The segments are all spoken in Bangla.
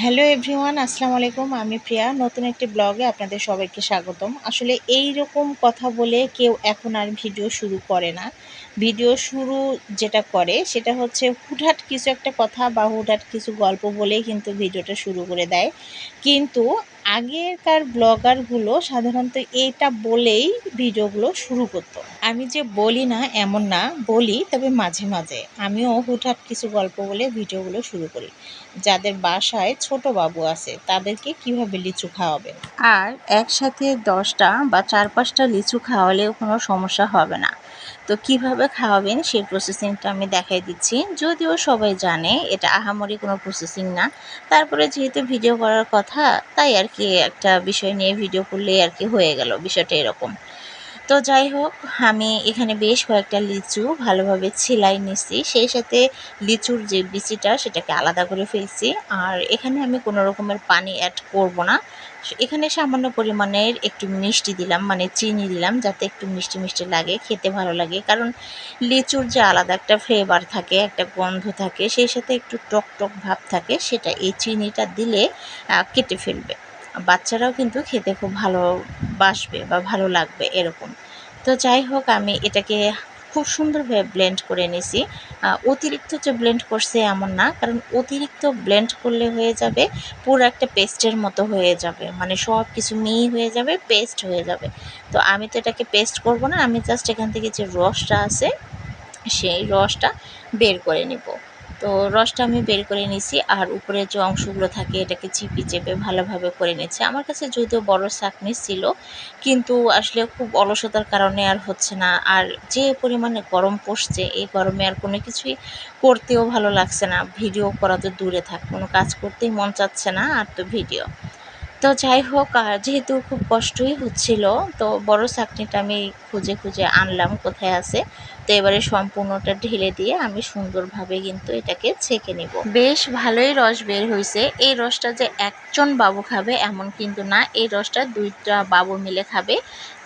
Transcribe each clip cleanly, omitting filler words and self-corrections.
হ্যালো এভরিওয়ান, আসসালামু আলাইকুম। আমি প্রিয়া। নতুন একটি ব্লগে আপনাদের সবাইকে স্বাগতম। আসলে এই রকম কথা বলে কেউ এখন আর ভিডিও শুরু করে না। ভিডিও শুরু যেটা করে সেটা হচ্ছে হুটহাট কিছু একটা কথা বা হুটহাট কিছু গল্প বলেই কিন্তু ভিডিওটা শুরু করে দেয়। কিন্তু আগেকার ব্লগারগুলো সাধারণত এটা বলেই ভিডিওগুলো শুরু করতো। আমি যে বলি না এমন না, বলি, তবে মাঝে মাঝে আমিও হুটহাট কিছু গল্প বলে ভিডিওগুলো শুরু করি। যাদের বাসায় ছোট বাবু আছে তাদেরকে কিভাবে লিচু খাওয়াবেন, আর একসাথে 10টা বা 4-5টা লিচু খাওয়ালেও কোনো সমস্যা হবে না। তো কিভাবে খাওয়াবেন সেই প্রসেসিংটা আমি দেখাই দিচ্ছি। যদিও সবাই জানে এটা আহামরি কোনো প্রসেসিং না, তারপরে যেহেতু ভিডিও করার কথা তাই আর কি একটা বিষয় নিয়ে ভিডিও করলেই আর কি হয়ে গেল, বিষয়টা এরকম। তো যাই হোক, আমি এখানে বেশ কয়েকটা লিচু ভালোভাবে ছিলাই নিছি, সেই সাথে লিচুর যে বিচিটা সেটাকে আলাদা করে ফেলছি। আর এখানে আমি কোনো রকমের পানি অ্যাড করব না। এখানে সামান্য পরিমাণের একটু মিষ্টি দিলাম, মানে চিনি দিলাম, যাতে একটু মিষ্টি মিষ্টি লাগে, খেতে ভালো লাগে। কারণ লিচুর যে আলাদা একটা ফ্লেভার থাকে, একটা গন্ধ থাকে, সেই সাথে একটু টক টক ভাব থাকে, সেটা এই চিনিটা দিলে কেটে ফেলবে। বাচ্চারাও কিন্তু খেতে খুব ভালোবাসবে বা ভালো লাগবে এরকম। তো যাই হোক, আমি এটাকে খুব সুন্দরভাবে ব্লেন্ড করে নিছি। অতিরিক্ত যে ব্লেন্ড করছে এমন না, কারণ অতিরিক্ত ব্লেন্ড করলে হয়ে যাবে পুরো একটা পেস্টের মতো হয়ে যাবে, মানে সব কিছু মিহি হয়ে যাবে, পেস্ট হয়ে যাবে। তো আমি তো এটাকে পেস্ট করব না, আমি জাস্ট এখান থেকে যে রসটা আছে সেই রসটা বের করে নেব। তো রসটা আমি বের করে নিছি, আর উপরে যে অংশগুলো থাকে এটাকে চিপে চেপে ভালোভাবে করে নিচ্ছি। আমার কাছে যদিও বড় ছাঁকনি ছিল, কিন্তু আসলে খুব অলসতার কারণে আর হচ্ছে না। আর যে পরিমাণে গরম পড়ছে, এই গরমে আর কোনো কিছুই করতেও ভালো লাগছে না। ভিডিও করা তো দূরে থাক, কোনো কাজ করতেই মন চাচ্ছে না, আর তো ভিডিও। তো যাই হোক, যেহেতু খুব কষ্টই হচ্ছিল, তো বড় ছাঁকনিটা আমি খুঁজে খুঁজে আনলাম কোথায় আছে। তো এবারে সম্পূর্ণটা ঢেলে দিয়ে আমি সুন্দরভাবে কিন্তু এটাকে ছেঁকে নেব। বেশ ভালোই রস বের হয়েছে। এই রসটা যে একজন বাবু খাবে এমন কিন্তু না, এই রসটা 2টা বাবু মিলে খাবে।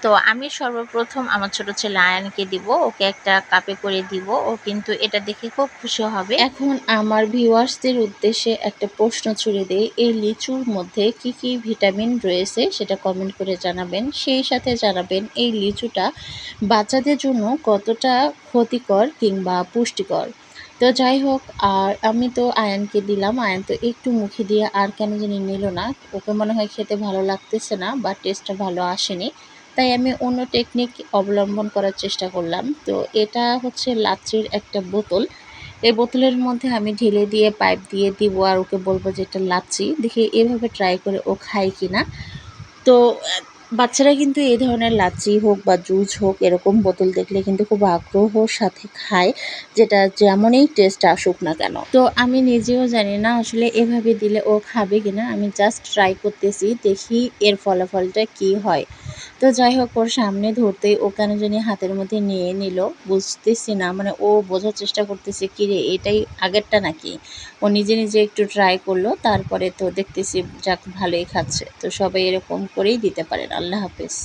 তো আমি সর্বপ্রথম আমার ছোট ছেলে আয়ানকে দিব, ওকে একটা কাপে করে দিব, ও কিন্তু এটা দেখে খুব খুশি হবে। এখন আমার ভিউয়ার্সদের উদ্দেশ্যে একটা প্রশ্ন ছুড়ে দেই, এই লিচুর মধ্যে কি কি ভিটামিন রয়েছে সেটা কমেন্ট করে জানাবেন। সেই সাথে জানাবেন এই লিচুটা বাচ্চাদের জন্য কতটা ক্ষতিকর কিংবা পুষ্টিকর। তো যাই হোক, আর আমি তো আয়ানকে দিলাম, আয়ান তো একটু মুখে দিয়ে আর কেন জানি নিল না, ওকে মনে হয় খেতে ভালো লাগতেছে না বা টেস্টটা ভালো আসেনি। তাই আমি অন্য টেকনিক অবলম্বন করার চেষ্টা করলাম। তো এটা হচ্ছে লাচ্ছির একটা বোতল, এই বোতলের মধ্যে আমি ঢেলে দিয়ে পাইপ দিয়ে দিব, আর ওকে বলবো যে এটা লাচ্ছি, দেখি এভাবে ট্রাই করে ও খায় কিনা। তো বাচ্চারা কিন্তু এই ধরনের লাচ্ছি হোক বা জুস হোক এরকম বোতল দেখলে কিন্তু খুব আগ্রহর সাথে খায়, যেটা যেমনই টেস্ট আসুক না কেন। তো আমি নিজেও জানি না আসলে এভাবে দিলে ও খাবে কিনা, আমি জাস্ট ট্রাই করতেছি, দেখি এর ফলাফলটা কি হয়। তো যাই হোক, ওর সামনে ধরতেই ও কেন জানি হাতের মধ্যে নিয়ে নিল, বুঝতেছি না, মানে ও বোঝার চেষ্টা করতেছে কি রে এটাই আগেরটা নাকি। ও নিজে নিজে একটু ট্রাই করলো, তারপরে তো দেখতেছি যাক ভালোই খাচ্ছে। তো সবাই এরকম করেই দিতে পারেন। আল্লাহ হাফেজ।